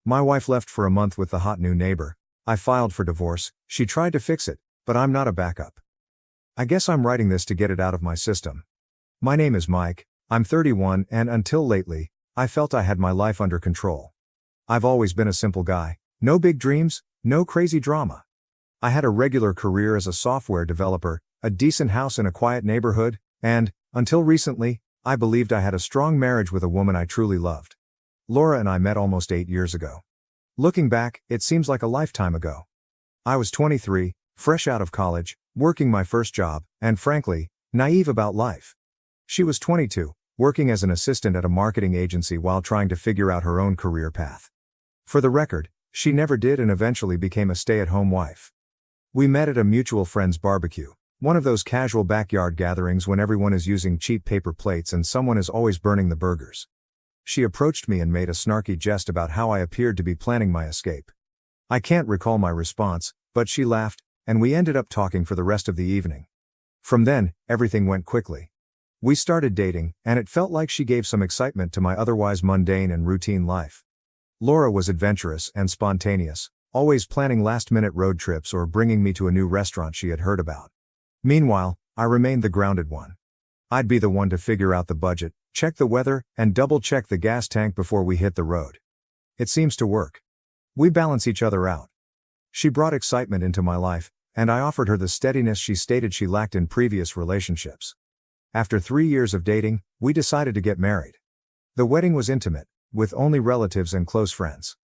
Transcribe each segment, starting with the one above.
My wife left for a month with the hot new neighbor. I filed for divorce, she tried to fix it, but I'm not a backup. I guess I'm writing this to get it out of my system. My name is Mike, I'm 31 and until lately, I felt I had my life under control. I've always been a simple guy, no big dreams, no crazy drama. I had a regular career as a software developer, a decent house in a quiet neighborhood, and, until recently, I believed I had a strong marriage with a woman I truly loved. Laura and I met almost 8 years ago. Looking back, it seems like a lifetime ago. I was 23, fresh out of college, working my first job, and frankly, naive about life. She was 22, working as an assistant at a marketing agency while trying to figure out her own career path. For the record, she never did and eventually became a stay-at-home wife. We met at a mutual friend's barbecue, one of those casual backyard gatherings when everyone is using cheap paper plates and someone is always burning the burgers. She approached me and made a snarky jest about how I appeared to be planning my escape. I can't recall my response, but she laughed, and we ended up talking for the rest of the evening. From then, everything went quickly. We started dating, and it felt like she gave some excitement to my otherwise mundane and routine life. Laura was adventurous and spontaneous, always planning last-minute road trips or bringing me to a new restaurant she had heard about. Meanwhile, I remained the grounded one. I'd be the one to figure out the budget, check the weather, and double-check the gas tank before we hit the road. It seems to work. We balance each other out. She brought excitement into my life, and I offered her the steadiness she stated she lacked in previous relationships. After 3 years of dating, we decided to get married. The wedding was intimate, with only relatives and close friends.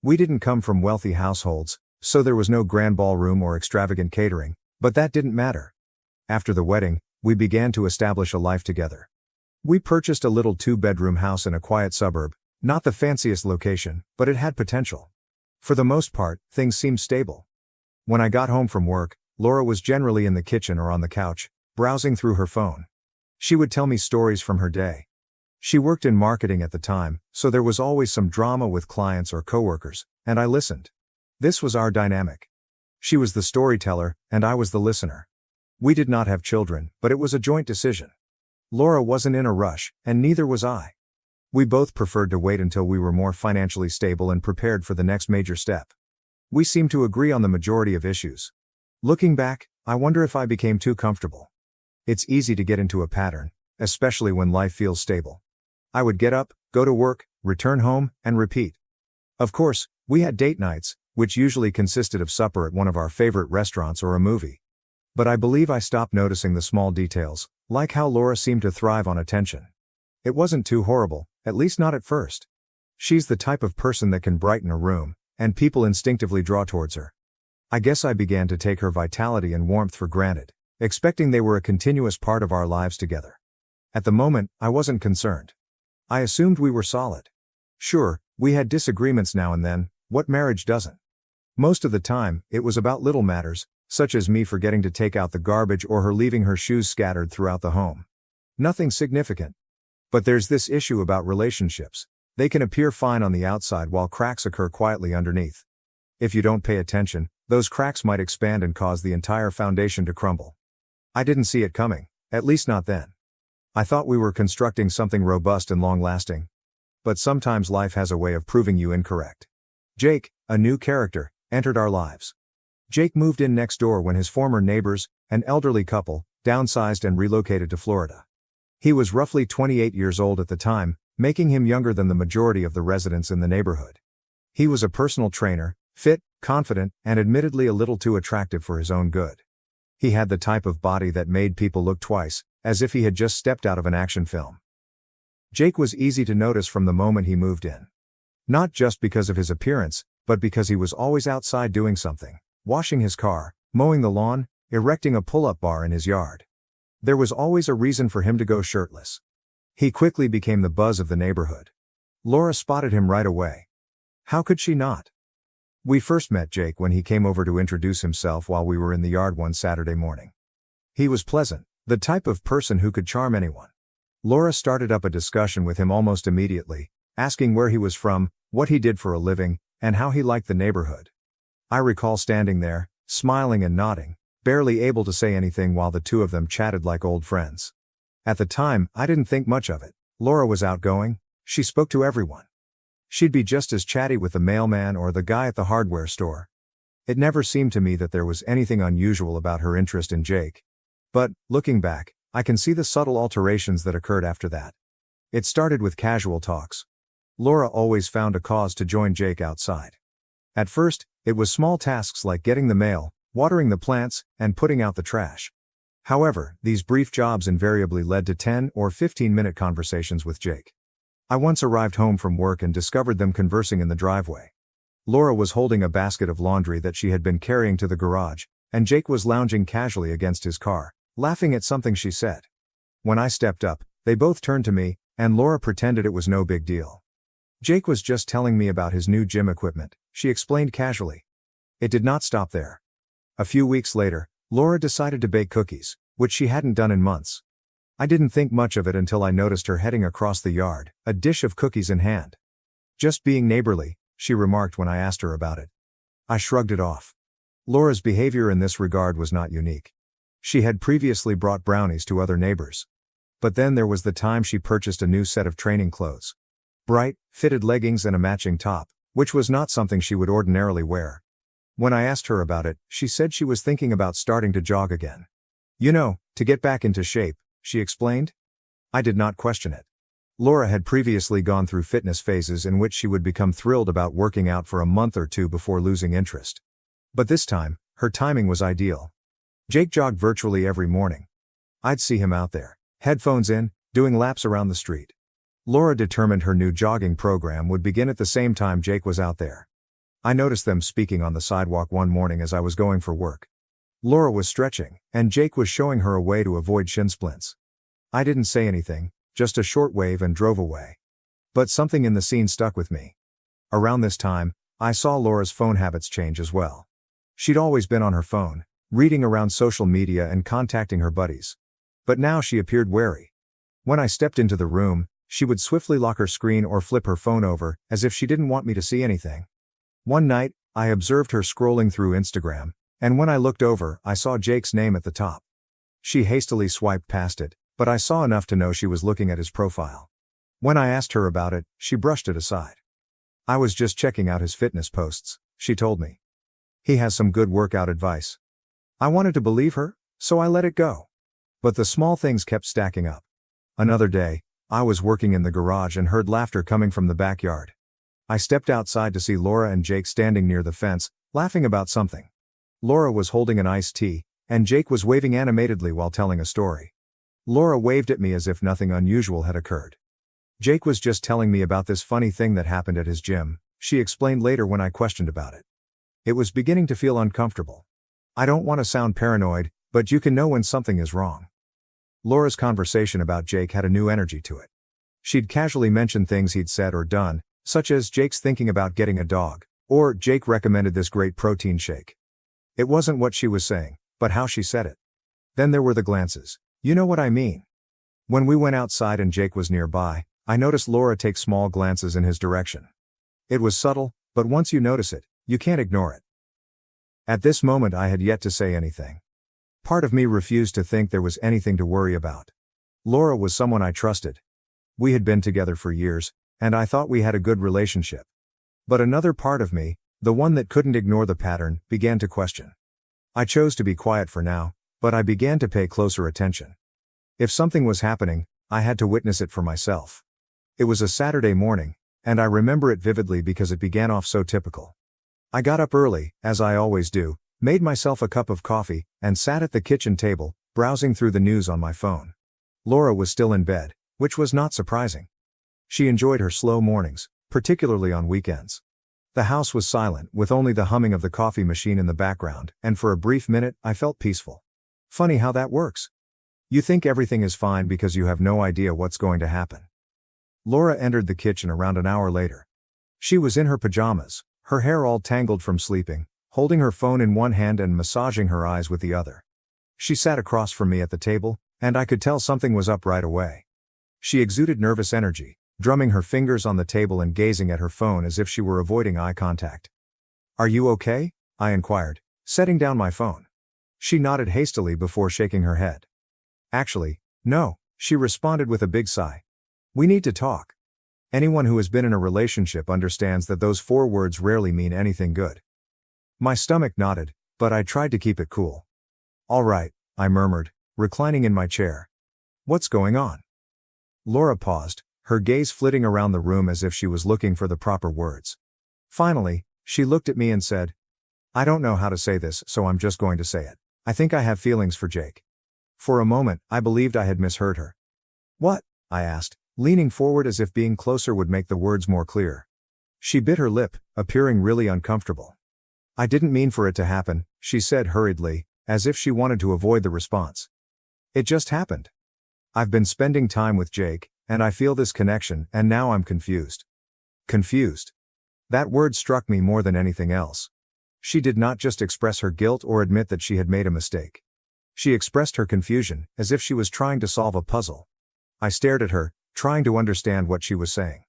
We didn't come from wealthy households, so there was no grand ballroom or extravagant catering, but that didn't matter. After the wedding, we began to establish a life together. We purchased a little 2-bedroom house in a quiet suburb, not the fanciest location, but it had potential. For the most part, things seemed stable. When I got home from work, Laura was generally in the kitchen or on the couch, browsing through her phone. She would tell me stories from her day. She worked in marketing at the time, so there was always some drama with clients or coworkers, and I listened. This was our dynamic. She was the storyteller, and I was the listener. We did not have children, but it was a joint decision. Laura wasn't in a rush, and neither was I. We both preferred to wait until we were more financially stable and prepared for the next major step. We seemed to agree on the majority of issues. Looking back, I wonder if I became too comfortable. It's easy to get into a pattern, especially when life feels stable. I would get up, go to work, return home, and repeat. Of course, we had date nights, which usually consisted of supper at one of our favorite restaurants or a movie. But I believe I stopped noticing the small details, like how Laura seemed to thrive on attention. It wasn't too horrible, at least not at first. She's the type of person that can brighten a room, and people instinctively draw towards her. I guess I began to take her vitality and warmth for granted, expecting they were a continuous part of our lives together. At the moment, I wasn't concerned. I assumed we were solid. Sure, we had disagreements now and then, what marriage doesn't? Most of the time, it was about little matters, such as me forgetting to take out the garbage or her leaving her shoes scattered throughout the home. Nothing significant. But there's this issue about relationships. They can appear fine on the outside while cracks occur quietly underneath. If you don't pay attention, those cracks might expand and cause the entire foundation to crumble. I didn't see it coming, at least not then. I thought we were constructing something robust and long-lasting. But sometimes life has a way of proving you incorrect. Jake, a new character, entered our lives. Jake moved in next door when his former neighbors, an elderly couple, downsized and relocated to Florida. He was roughly 28 years old at the time, making him younger than the majority of the residents in the neighborhood. He was a personal trainer, fit, confident, and admittedly a little too attractive for his own good. He had the type of body that made people look twice, as if he had just stepped out of an action film. Jake was easy to notice from the moment he moved in. Not just because of his appearance, but because he was always outside doing something, washing his car, mowing the lawn, erecting a pull-up bar in his yard. There was always a reason for him to go shirtless. He quickly became the buzz of the neighborhood. Laura spotted him right away. How could she not? We first met Jake when he came over to introduce himself while we were in the yard one Saturday morning. He was pleasant, the type of person who could charm anyone. Laura started up a discussion with him almost immediately, asking where he was from, what he did for a living, and how he liked the neighborhood. I recall standing there, smiling and nodding, barely able to say anything while the two of them chatted like old friends. At the time, I didn't think much of it. Laura was outgoing, she spoke to everyone. She'd be just as chatty with the mailman or the guy at the hardware store. It never seemed to me that there was anything unusual about her interest in Jake. But, looking back, I can see the subtle alterations that occurred after that. It started with casual talks. Laura always found a cause to join Jake outside. At first, it was small tasks like getting the mail, watering the plants, and putting out the trash. However, these brief jobs invariably led to 10 or 15-minute conversations with Jake. I once arrived home from work and discovered them conversing in the driveway. Laura was holding a basket of laundry that she had been carrying to the garage, and Jake was lounging casually against his car, laughing at something she said. When I stepped up, they both turned to me, and Laura pretended it was no big deal. Jake was just telling me about his new gym equipment, she explained casually. It did not stop there. A few weeks later, Laura decided to bake cookies, which she hadn't done in months. I didn't think much of it until I noticed her heading across the yard, a dish of cookies in hand. Just being neighborly, she remarked when I asked her about it. I shrugged it off. Laura's behavior in this regard was not unique. She had previously brought brownies to other neighbors. But then there was the time she purchased a new set of training clothes. Bright, fitted leggings and a matching top, which was not something she would ordinarily wear. When I asked her about it, she said she was thinking about starting to jog again. You know, to get back into shape, she explained. I did not question it. Laura had previously gone through fitness phases in which she would become thrilled about working out for a month or two before losing interest. But this time, her timing was ideal. Jake jogged virtually every morning. I'd see him out there, headphones in, doing laps around the street. Laura determined her new jogging program would begin at the same time Jake was out there. I noticed them speaking on the sidewalk one morning as I was going for work. Laura was stretching, and Jake was showing her a way to avoid shin splints. I didn't say anything, just a short wave and drove away. But something in the scene stuck with me. Around this time, I saw Laura's phone habits change as well. She'd always been on her phone, reading around social media and contacting her buddies. But now she appeared wary. When I stepped into the room, she would swiftly lock her screen or flip her phone over, as if she didn't want me to see anything. One night, I observed her scrolling through Instagram, and when I looked over, I saw Jake's name at the top. She hastily swiped past it, but I saw enough to know she was looking at his profile. When I asked her about it, she brushed it aside. I was just checking out his fitness posts, she told me. He has some good workout advice. I wanted to believe her, so I let it go. But the small things kept stacking up. Another day, I was working in the garage and heard laughter coming from the backyard. I stepped outside to see Laura and Jake standing near the fence, laughing about something. Laura was holding an iced tea, and Jake was waving animatedly while telling a story. Laura waved at me as if nothing unusual had occurred. Jake was just telling me about this funny thing that happened at his gym, she explained later when I questioned about it. It was beginning to feel uncomfortable. I don't want to sound paranoid, but you can know when something is wrong. Laura's conversation about Jake had a new energy to it. She'd casually mention things he'd said or done, such as Jake's thinking about getting a dog, or Jake recommended this great protein shake. It wasn't what she was saying, but how she said it. Then there were the glances. You know what I mean. When we went outside and Jake was nearby, I noticed Laura take small glances in his direction. It was subtle, but once you notice it, you can't ignore it. At this moment I had yet to say anything. Part of me refused to think there was anything to worry about. Laura was someone I trusted. We had been together for years, and I thought we had a good relationship. But another part of me, the one that couldn't ignore the pattern, began to question. I chose to be quiet for now, but I began to pay closer attention. If something was happening, I had to witness it for myself. It was a Saturday morning, and I remember it vividly because it began off so typical. I got up early, as I always do, made myself a cup of coffee, and sat at the kitchen table, browsing through the news on my phone. Laura was still in bed, which was not surprising. She enjoyed her slow mornings, particularly on weekends. The house was silent, with only the humming of the coffee machine in the background, and for a brief minute I felt peaceful. Funny how that works. You think everything is fine because you have no idea what's going to happen. Laura entered the kitchen around an hour later. She was in her pajamas, her hair all tangled from sleeping, holding her phone in one hand and massaging her eyes with the other. She sat across from me at the table, and I could tell something was up right away. She exuded nervous energy, drumming her fingers on the table and gazing at her phone as if she were avoiding eye contact. "Are you okay?" I inquired, setting down my phone. She nodded hastily before shaking her head. "Actually, no," she responded with a big sigh. "We need to talk." Anyone who has been in a relationship understands that those 4 words rarely mean anything good. My stomach knotted, but I tried to keep it cool. "All right," I murmured, reclining in my chair. "What's going on?" Laura paused, her gaze flitting around the room as if she was looking for the proper words. Finally, she looked at me and said, "I don't know how to say this, so I'm just going to say it. I think I have feelings for Jake." For a moment, I believed I had misheard her. "What?" I asked, leaning forward as if being closer would make the words more clear. She bit her lip, appearing really uncomfortable. "I didn't mean for it to happen," she said hurriedly, as if she wanted to avoid the response. "It just happened. I've been spending time with Jake, and I feel this connection, and now I'm confused." Confused. That word struck me more than anything else. She did not just express her guilt or admit that she had made a mistake. She expressed her confusion, as if she was trying to solve a puzzle. I stared at her, trying to understand what she was saying.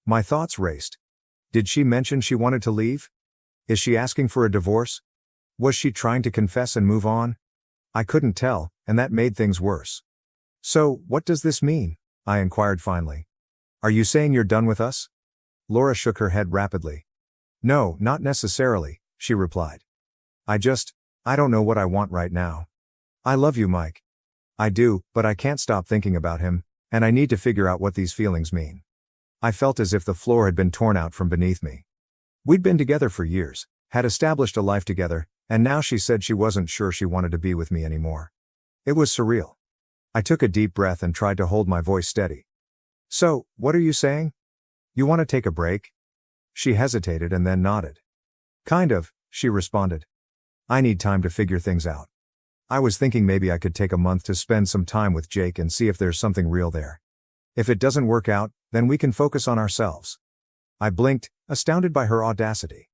My thoughts raced. Did she mention she wanted to leave? Is she asking for a divorce? Was she trying to confess and move on? I couldn't tell, and that made things worse. "So, what does this mean?" I inquired finally. "Are you saying you're done with us?" Laura shook her head rapidly. "No, not necessarily," she replied. I don't know what I want right now. I love you, Mike. I do, but I can't stop thinking about him, and I need to figure out what these feelings mean." I felt as if the floor had been torn out from beneath me. We'd been together for years, had established a life together, and now she said she wasn't sure she wanted to be with me anymore. It was surreal. I took a deep breath and tried to hold my voice steady. "So, what are you saying? You want to take a break?" She hesitated and then nodded. "Kind of," she responded. "I need time to figure things out. I was thinking maybe I could take a month to spend some time with Jake and see if there's something real there. If it doesn't work out, then we can focus on ourselves." I blinked, astounded by her audacity.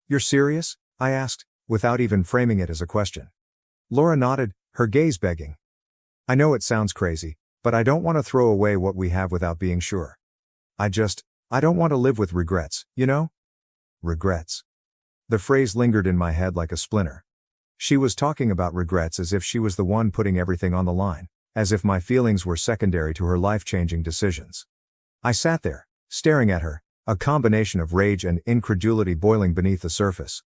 "You're serious?" I asked, without even framing it as a question. Laura nodded, her gaze begging. "I know it sounds crazy, but I don't want to throw away what we have without being sure. I don't want to live with regrets, you know?" Regrets. The phrase lingered in my head like a splinter. She was talking about regrets as if she was the one putting everything on the line, as if my feelings were secondary to her life-changing decisions. I sat there, staring at her, a combination of rage and incredulity boiling beneath the surface.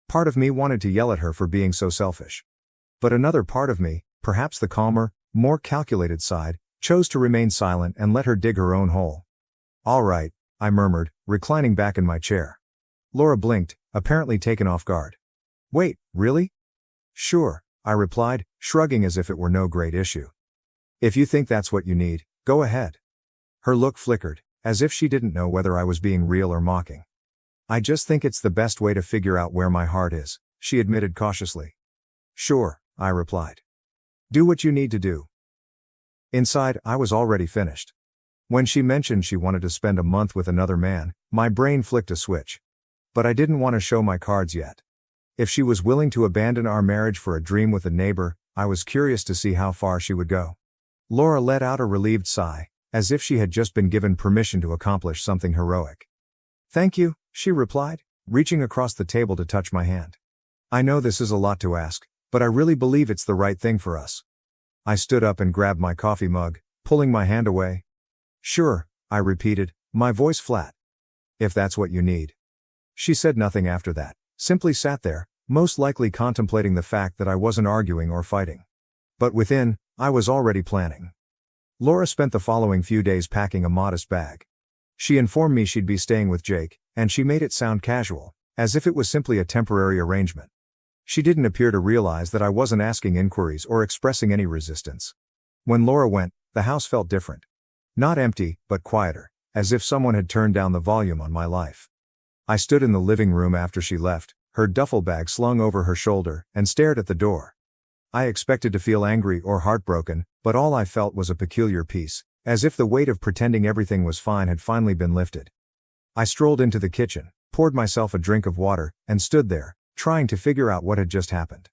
Part of me wanted to yell at her for being so selfish. But another part of me, perhaps the calmer, more calculated side, chose to remain silent and let her dig her own hole. "All right," I murmured, reclining back in my chair. Laura blinked, apparently taken off guard. "Wait, really?" "Sure," I replied, shrugging as if it were no great issue. "If you think that's what you need, go ahead." Her look flickered, as if she didn't know whether I was being real or mocking. "I just think it's the best way to figure out where my heart is," she admitted cautiously. "Sure," I replied. "Do what you need to do." Inside, I was already finished. When she mentioned she wanted to spend a month with another man, my brain flicked a switch. But I didn't want to show my cards yet. If she was willing to abandon our marriage for a dream with a neighbor, I was curious to see how far she would go. Laura let out a relieved sigh, as if she had just been given permission to accomplish something heroic. "Thank you," she replied, reaching across the table to touch my hand. "I know this is a lot to ask, but I really believe it's the right thing for us." I stood up and grabbed my coffee mug, pulling my hand away. "Sure," I repeated, my voice flat. "If that's what you need." She said nothing after that, simply sat there, most likely contemplating the fact that I wasn't arguing or fighting. But within, I was already planning. Laura spent the following few days packing a modest bag. She informed me she'd be staying with Jake, and she made it sound casual, as if it was simply a temporary arrangement. She didn't appear to realize that I wasn't asking inquiries or expressing any resistance. When Laura went, the house felt different. Not empty, but quieter, as if someone had turned down the volume on my life. I stood in the living room after she left, her duffel bag slung over her shoulder, and stared at the door. I expected to feel angry or heartbroken, but all I felt was a peculiar peace, as if the weight of pretending everything was fine had finally been lifted. I strolled into the kitchen, poured myself a drink of water, and stood there, trying to figure out what had just happened.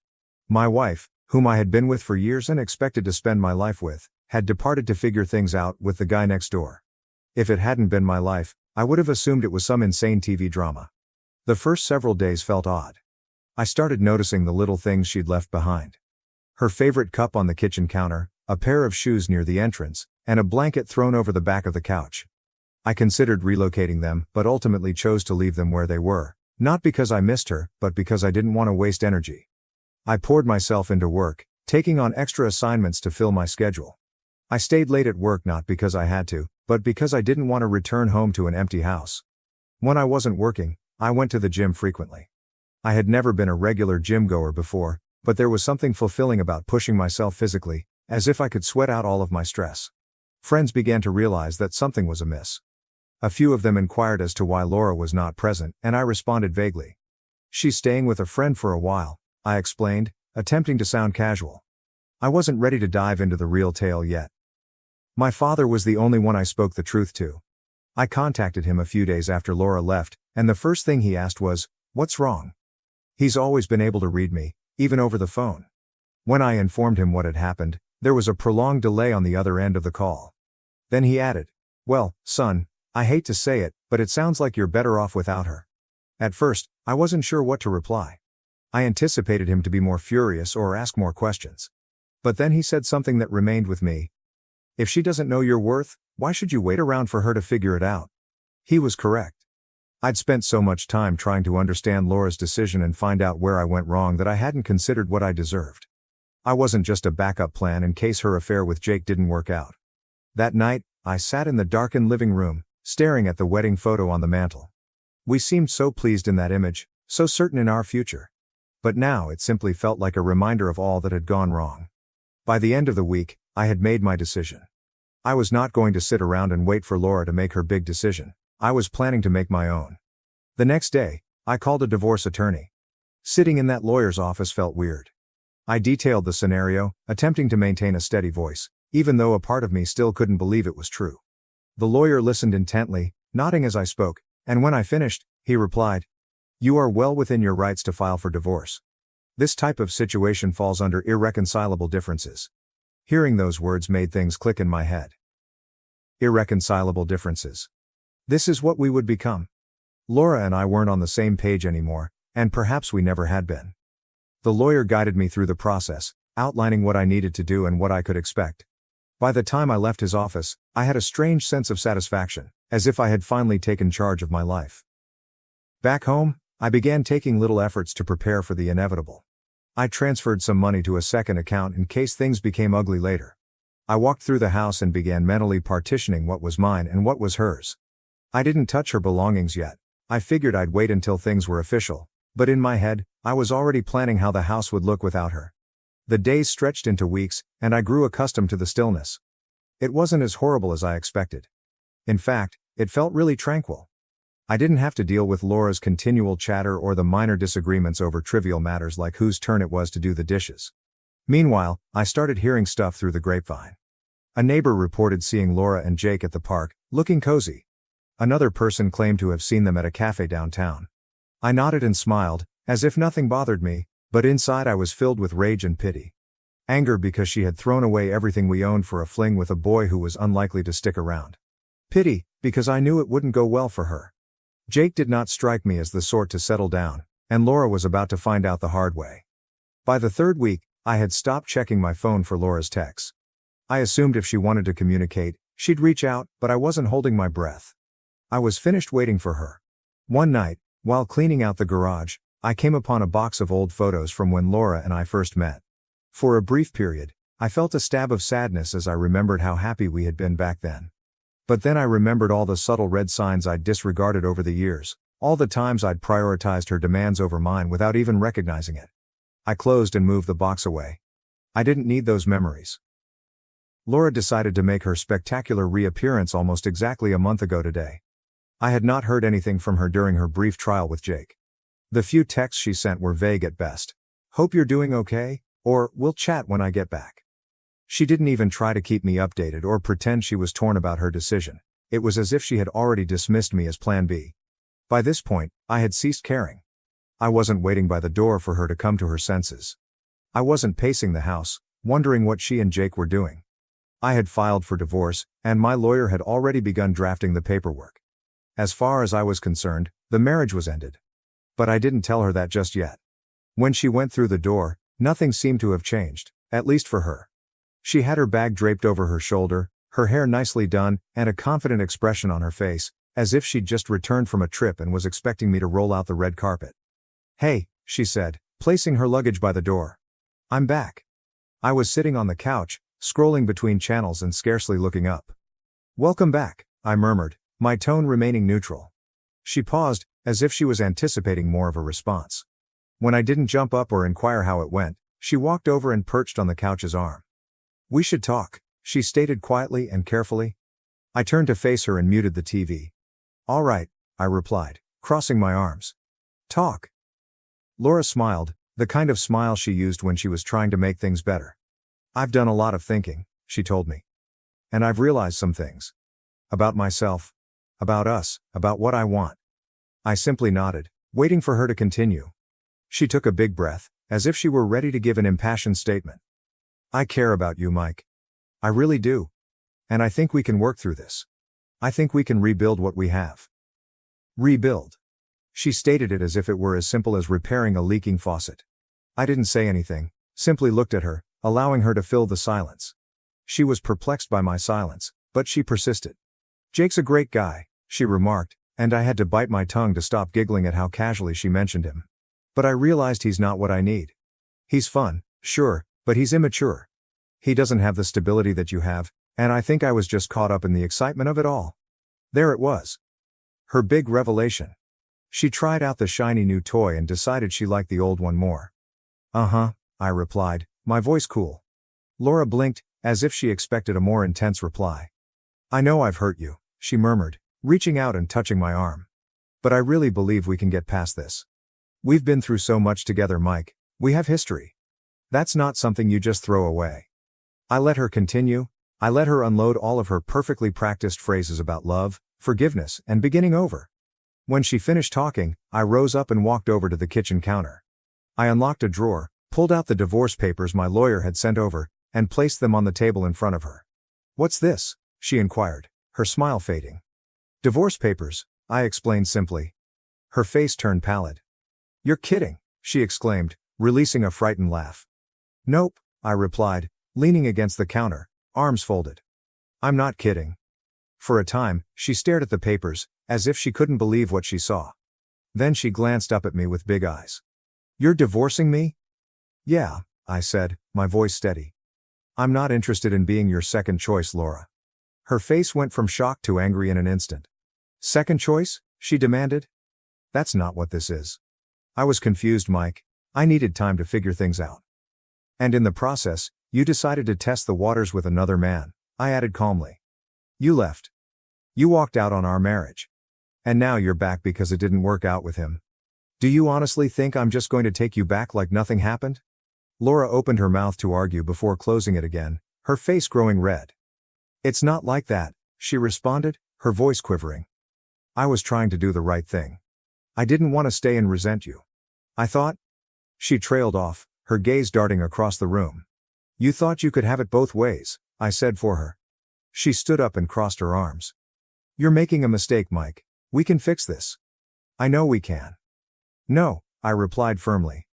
My wife, whom I had been with for years and expected to spend my life with, had departed to figure things out with the guy next door. If it hadn't been my life, I would have assumed it was some insane TV drama. The first several days felt odd. I started noticing the little things she'd left behind. Her favorite cup on the kitchen counter, a pair of shoes near the entrance, and a blanket thrown over the back of the couch. I considered relocating them, but ultimately chose to leave them where they were, not because I missed her, but because I didn't want to waste energy. I poured myself into work, taking on extra assignments to fill my schedule. I stayed late at work not because I had to, but because I didn't want to return home to an empty house. When I wasn't working, I went to the gym frequently. I had never been a regular gym goer before, but there was something fulfilling about pushing myself physically, as if I could sweat out all of my stress. Friends began to realize that something was amiss. A few of them inquired as to why Laura was not present, and I responded vaguely. "She's staying with a friend for a while," I explained, attempting to sound casual. I wasn't ready to dive into the real tale yet. My father was the only one I spoke the truth to. I contacted him a few days after Laura left, and the first thing he asked was, "What's wrong?" He's always been able to read me, even over the phone. When I informed him what had happened, there was a prolonged delay on the other end of the call. Then he added, "Well, son, I hate to say it, but it sounds like you're better off without her." At first, I wasn't sure what to reply. I anticipated him to be more furious or ask more questions. But then he said something that remained with me. "If she doesn't know your worth, why should you wait around for her to figure it out?" He was correct. I'd spent so much time trying to understand Laura's decision and find out where I went wrong that I hadn't considered what I deserved. I wasn't just a backup plan in case her affair with Jake didn't work out. That night, I sat in the darkened living room, staring at the wedding photo on the mantel. We seemed so pleased in that image, so certain in our future. But now it simply felt like a reminder of all that had gone wrong. By the end of the week, I had made my decision. I was not going to sit around and wait for Laura to make her big decision. I was planning to make my own. The next day, I called a divorce attorney. Sitting in that lawyer's office felt weird. I detailed the scenario, attempting to maintain a steady voice, even though a part of me still couldn't believe it was true. The lawyer listened intently, nodding as I spoke, and when I finished, he replied, "You are well within your rights to file for divorce. This type of situation falls under irreconcilable differences." Hearing those words made things click in my head. Irreconcilable differences. This is what we would become. Laura and I weren't on the same page anymore, and perhaps we never had been. The lawyer guided me through the process, outlining what I needed to do and what I could expect. By the time I left his office, I had a strange sense of satisfaction, as if I had finally taken charge of my life. Back home, I began taking little efforts to prepare for the inevitable. I transferred some money to a second account in case things became ugly later. I walked through the house and began mentally partitioning what was mine and what was hers. I didn't touch her belongings yet. I figured I'd wait until things were official, but in my head, I was already planning how the house would look without her. The days stretched into weeks, and I grew accustomed to the stillness. It wasn't as horrible as I expected. In fact, it felt really tranquil. I didn't have to deal with Laura's continual chatter or the minor disagreements over trivial matters like whose turn it was to do the dishes. Meanwhile, I started hearing stuff through the grapevine. A neighbor reported seeing Laura and Jake at the park, looking cozy. Another person claimed to have seen them at a cafe downtown. I nodded and smiled, as if nothing bothered me, but inside I was filled with rage and pity. Anger because she had thrown away everything we owned for a fling with a boy who was unlikely to stick around. Pity, because I knew it wouldn't go well for her. Jake did not strike me as the sort to settle down, and Laura was about to find out the hard way. By the third week, I had stopped checking my phone for Laura's texts. I assumed if she wanted to communicate, she'd reach out, but I wasn't holding my breath. I was finished waiting for her. One night, while cleaning out the garage, I came upon a box of old photos from when Laura and I first met. For a brief period, I felt a stab of sadness as I remembered how happy we had been back then. But then I remembered all the subtle red signs I'd disregarded over the years, all the times I'd prioritized her demands over mine without even recognizing it. I closed and moved the box away. I didn't need those memories. Laura decided to make her spectacular reappearance almost exactly a month ago today. I had not heard anything from her during her brief trial with Jake. The few texts she sent were vague at best. "Hope you're doing okay," or "We'll chat when I get back." She didn't even try to keep me updated or pretend she was torn about her decision. It was as if she had already dismissed me as Plan B. By this point, I had ceased caring. I wasn't waiting by the door for her to come to her senses. I wasn't pacing the house, wondering what she and Jake were doing. I had filed for divorce, and my lawyer had already begun drafting the paperwork. As far as I was concerned, the marriage was ended. But I didn't tell her that just yet. When she went through the door, nothing seemed to have changed, at least for her. She had her bag draped over her shoulder, her hair nicely done, and a confident expression on her face, as if she'd just returned from a trip and was expecting me to roll out the red carpet. "Hey," she said, placing her luggage by the door. "I'm back." I was sitting on the couch, scrolling between channels and scarcely looking up. "Welcome back," I murmured, my tone remaining neutral. She paused, as if she was anticipating more of a response. When I didn't jump up or inquire how it went, she walked over and perched on the couch's arm. "We should talk," she stated quietly and carefully. I turned to face her and muted the TV. "All right," I replied, crossing my arms. "Talk." Laura smiled, the kind of smile she used when she was trying to make things better. "I've done a lot of thinking," she told me. "And I've realized some things. About myself. About us, about what I want." I simply nodded, waiting for her to continue. She took a big breath, as if she were ready to give an impassioned statement. "I care about you, Mike. I really do. And I think we can work through this. I think we can rebuild what we have." Rebuild. She stated it as if it were as simple as repairing a leaking faucet. I didn't say anything, simply looked at her, allowing her to fill the silence. She was perplexed by my silence, but she persisted. "Jake's a great guy," she remarked, and I had to bite my tongue to stop giggling at how casually she mentioned him. "But I realized he's not what I need. He's fun, sure, but he's immature. He doesn't have the stability that you have, and I think I was just caught up in the excitement of it all." There it was. Her big revelation. She tried out the shiny new toy and decided she liked the old one more. "Uh-huh," I replied, my voice cool. Laura blinked, as if she expected a more intense reply. "I know I've hurt you," she murmured, reaching out and touching my arm. "But I really believe we can get past this. We've been through so much together, Mike. We have history. That's not something you just throw away." I let her continue. I let her unload all of her perfectly practiced phrases about love, forgiveness, and beginning over. When she finished talking, I rose up and walked over to the kitchen counter. I unlocked a drawer, pulled out the divorce papers my lawyer had sent over, and placed them on the table in front of her. "What's this?" she inquired, her smile fading. "Divorce papers," I explained simply. Her face turned pallid. "You're kidding," she exclaimed, releasing a frightened laugh. "Nope," I replied, leaning against the counter, arms folded. "I'm not kidding." For a time, she stared at the papers, as if she couldn't believe what she saw. Then she glanced up at me with big eyes. "You're divorcing me?" "Yeah," I said, my voice steady. "I'm not interested in being your second choice, Laura." Her face went from shock to angry in an instant. "Second choice?" she demanded. "That's not what this is." I was confused, Mike. I needed time to figure things out. "And in the process, you decided to test the waters with another man," I added calmly. "You left. You walked out on our marriage. And now you're back because it didn't work out with him. Do you honestly think I'm just going to take you back like nothing happened?" Laura opened her mouth to argue before closing it again, her face growing red. "It's not like that," she responded, her voice quivering. "I was trying to do the right thing. I didn't want to stay and resent you. I thought—" She trailed off, her gaze darting across the room. "You thought you could have it both ways," I said for her. She stood up and crossed her arms. "You're making a mistake, Mike. We can fix this." "I know we can." "No," I replied firmly.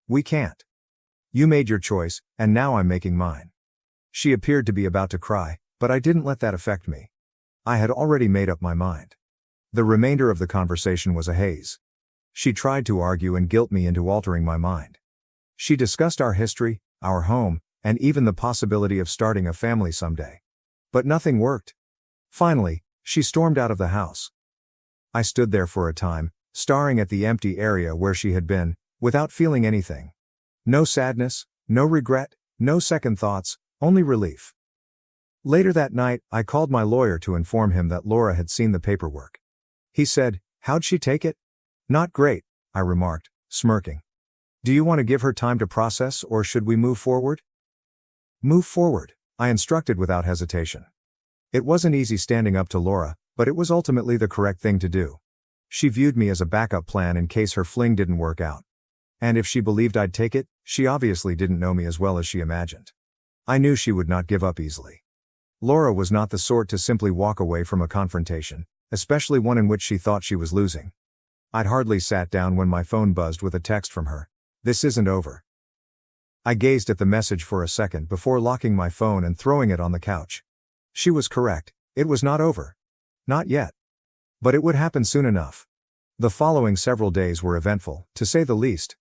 "We can't. You made your choice, and now I'm making mine." She appeared to be about to cry, but I didn't let that affect me. I had already made up my mind. The remainder of the conversation was a haze. She tried to argue and guilt me into altering my mind. She discussed our history, our home, and even the possibility of starting a family someday. But nothing worked. Finally, she stormed out of the house. I stood there for a time, staring at the empty area where she had been, without feeling anything. No sadness, no regret, no second thoughts, only relief. Later that night, I called my lawyer to inform him that Laura had seen the paperwork. He said, "How'd she take it?" "Not great," I remarked, smirking. "Do you want to give her time to process, or should we move forward?" "Move forward," I instructed without hesitation. It wasn't easy standing up to Laura, but it was ultimately the correct thing to do. She viewed me as a backup plan in case her fling didn't work out. And if she believed I'd take it, she obviously didn't know me as well as she imagined. I knew she would not give up easily. Laura was not the sort to simply walk away from a confrontation, especially one in which she thought she was losing. I'd hardly sat down when my phone buzzed with a text from her. "This isn't over." I gazed at the message for a second before locking my phone and throwing it on the couch. She was correct, it was not over. Not yet. But it would happen soon enough. The following several days were eventful, to say the least.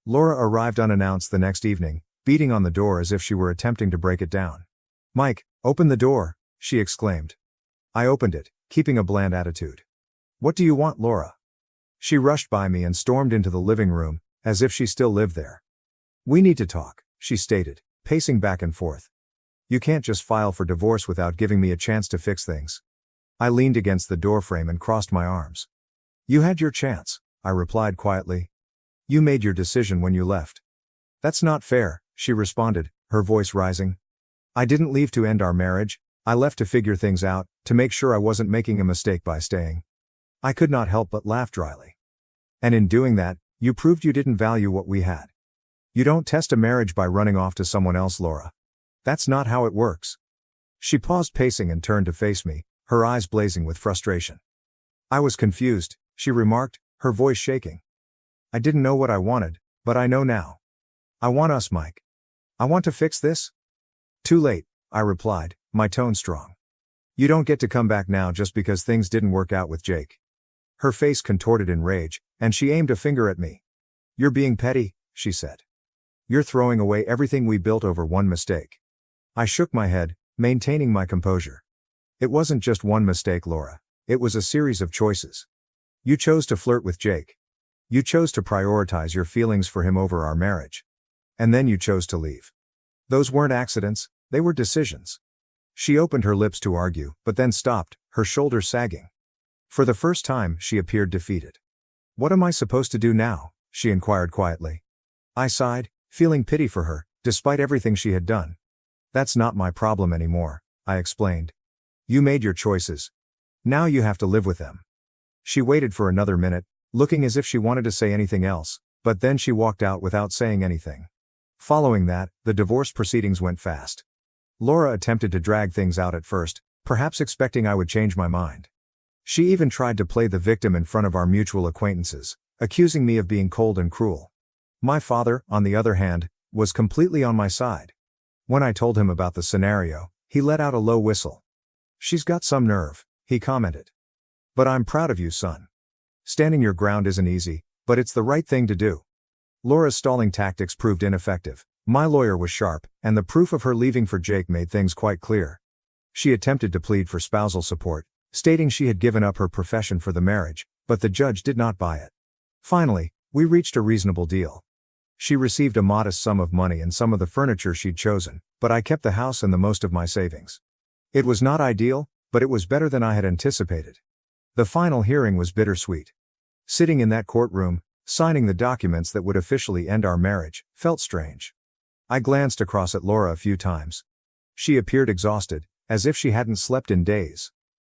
Laura arrived unannounced the next evening, beating on the door as if she were attempting to break it down. "Mike, open the door," she exclaimed. I opened it, keeping a bland attitude. "What do you want, Laura?" She rushed by me and stormed into the living room, as if she still lived there. "We need to talk," she stated, pacing back and forth. "You can't just file for divorce without giving me a chance to fix things." I leaned against the doorframe and crossed my arms. "You had your chance," I replied quietly. "You made your decision when you left." "That's not fair," she responded, her voice rising. "I didn't leave to end our marriage, I left to figure things out, to make sure I wasn't making a mistake by staying." I could not help but laugh dryly. "And in doing that, you proved you didn't value what we had. You don't test a marriage by running off to someone else, Laura. That's not how it works." She paused pacing and turned to face me, her eyes blazing with frustration. "I was confused," she remarked, her voice shaking. "I didn't know what I wanted, but I know now. I want us, Mike. I want to fix this." "Too late," I replied, my tone strong. "You don't get to come back now just because things didn't work out with Jake." Her face contorted in rage, and she aimed a finger at me. "You're being petty," she said. "You're throwing away everything we built over one mistake." I shook my head, maintaining my composure. "It wasn't just one mistake, Laura. It was a series of choices. You chose to flirt with Jake. You chose to prioritize your feelings for him over our marriage. And then you chose to leave. Those weren't accidents, they were decisions." She opened her lips to argue, but then stopped, her shoulders sagging. For the first time, she appeared defeated. "What am I supposed to do now?" she inquired quietly. I sighed, feeling pity for her, despite everything she had done. "That's not my problem anymore," I explained. "You made your choices. Now you have to live with them." She waited for another minute, looking as if she wanted to say anything else, but then she walked out without saying anything. Following that, the divorce proceedings went fast. Laura attempted to drag things out at first, perhaps expecting I would change my mind. She even tried to play the victim in front of our mutual acquaintances, accusing me of being cold and cruel. My father, on the other hand, was completely on my side. When I told him about the scenario, he let out a low whistle. "She's got some nerve," he commented. "But I'm proud of you, son. Standing your ground isn't easy, but it's the right thing to do." Laura's stalling tactics proved ineffective. My lawyer was sharp, and the proof of her leaving for Jake made things quite clear. She attempted to plead for spousal support, stating she had given up her profession for the marriage, but the judge did not buy it. Finally, we reached a reasonable deal. She received a modest sum of money and some of the furniture she'd chosen, but I kept the house and the most of my savings. It was not ideal, but it was better than I had anticipated. The final hearing was bittersweet. Sitting in that courtroom, signing the documents that would officially end our marriage, felt strange. I glanced across at Laura a few times. She appeared exhausted, as if she hadn't slept in days.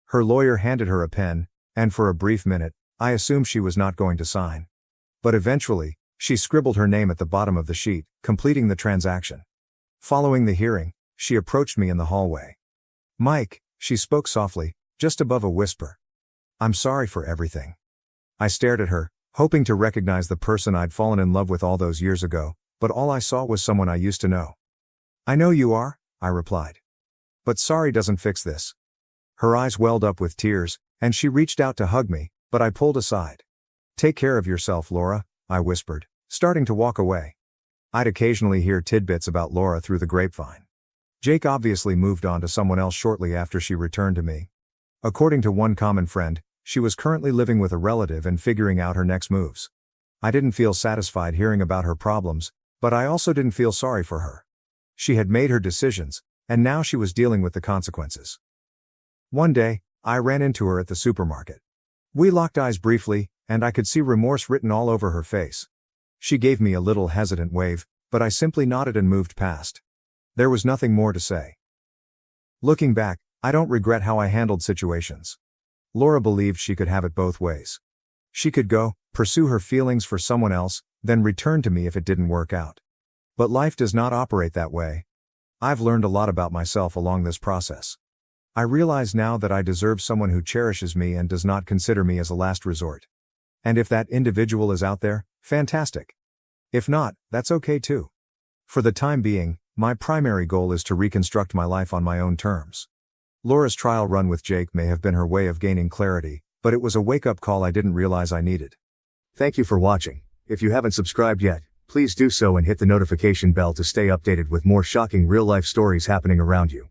Her lawyer handed her a pen, and for a brief minute, I assumed she was not going to sign. But eventually, she scribbled her name at the bottom of the sheet, completing the transaction. Following the hearing, she approached me in the hallway. "Mike," she spoke softly, just above a whisper. "I'm sorry for everything." I stared at her, hoping to recognize the person I'd fallen in love with all those years ago, but all I saw was someone I used to know. "I know you are," I replied. "But sorry doesn't fix this." Her eyes welled up with tears, and she reached out to hug me, but I pulled aside. "Take care of yourself, Laura," I whispered, starting to walk away. I'd occasionally hear tidbits about Laura through the grapevine. Jake obviously moved on to someone else shortly after she returned to me. According to one common friend, she was currently living with a relative and figuring out her next moves. I didn't feel satisfied hearing about her problems, but I also didn't feel sorry for her. She had made her decisions, and now she was dealing with the consequences. One day, I ran into her at the supermarket. We locked eyes briefly, and I could see remorse written all over her face. She gave me a little hesitant wave, but I simply nodded and moved past. There was nothing more to say. Looking back, I don't regret how I handled situations. Laura believed she could have it both ways. She could go, pursue her feelings for someone else, then return to me if it didn't work out. But life does not operate that way. I've learned a lot about myself along this process. I realize now that I deserve someone who cherishes me and does not consider me as a last resort. And if that individual is out there, fantastic. If not, that's okay too. For the time being, my primary goal is to reconstruct my life on my own terms. Laura's trial run with Jake may have been her way of gaining clarity, but it was a wake-up call I didn't realize I needed. Thank you for watching. If you haven't subscribed yet, please do so and hit the notification bell to stay updated with more shocking real-life stories happening around you.